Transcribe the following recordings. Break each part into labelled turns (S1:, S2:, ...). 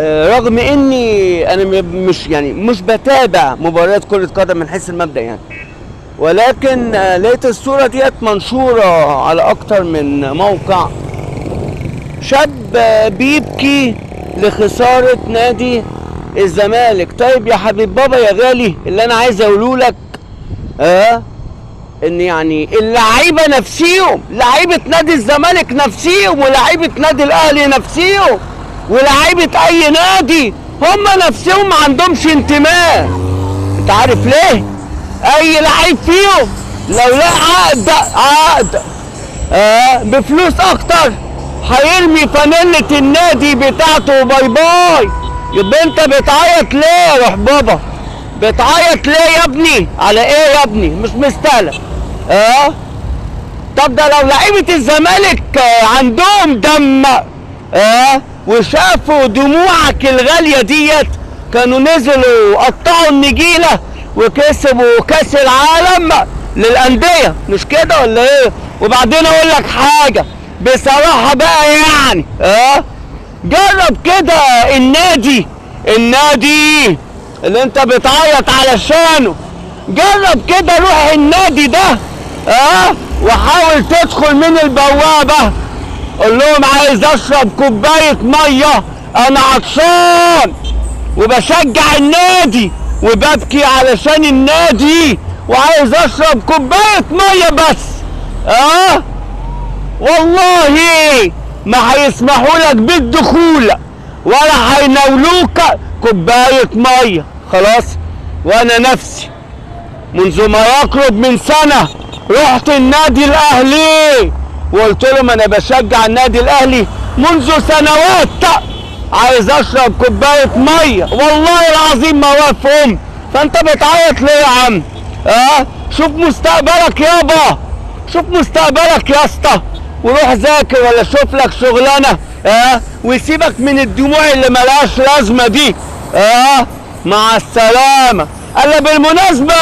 S1: رغم اني انا مش بتابع مباريات كرة قدم من حيث المبدأ يعني، ولكن لقيت الصورة ديت منشورة على اكتر من موقع. شاب بيبكي لخسارة نادي الزمالك. طيب يا حبيب بابا يا غالي، اللي انا عايز اقوله لك ان يعني اللعيبة نفسيهم، لعيبة نادي الزمالك نفسيهم، ولاعيبة نادي الاهلي نفسيهم، ولاعيبة اي نادي هم نفسهم ما عندهمش انتماء. انت عارف ليه؟ اي لعيب فيهم لو لقى عقد بفلوس اكتر هيرمي فانيلة النادي بتاعته باي باي. يبقى انت بتعيط ليه يا روح بابا؟ بتعيط ليه يا ابني؟ على ايه يا ابني؟ مش مستاهله. طب ده لو لعيبه الزمالك عندهم دم وشافوا دموعك الغاليه ديت كانوا نزلوا قطعوا النجيله وكسبوا كاس العالم للانديه، مش كده ولا ايه؟ وبعدين اقول لك حاجه بصراحه بقى يعني جرب كده النادي اللي انت بتعيط علشانه، جرب كده روح النادي ده وحاول تدخل من البوابه، قول لهم عايز اشرب كوبايه ميه، انا عطشان وبشجع النادي وببكي علشان النادي وعايز اشرب كوبايه ميه بس. والله ما هيسمحوا لك بالدخول ولا هيناولوك كوبايه ميه. خلاص. وانا نفسي منذ ما يقرب من سنه رحت النادي الاهلي وقلت لهم انا بشجع النادي الاهلي منذ سنوات، عايز اشرب كوبايه ميه، والله العظيم ما وافقهم. فانت بتعيط ليه يا عم؟ شوف مستقبلك يابا، شوف مستقبلك يا اسطى، وروح ذاكر ولا شوف لك شغلانه وسيبك من الدموع اللي ملهاش لازمه دي. مع السلامه. الا بالمناسبه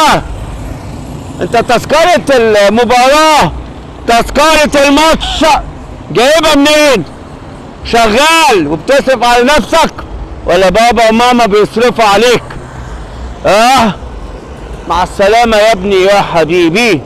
S1: انت تذكره المباراه، تذكره الماتش جايبها منين؟ شغال وبتصرف على نفسك ولا بابا وماما بيصرفوا عليك؟ مع السلامه يا ابني يا حبيبي.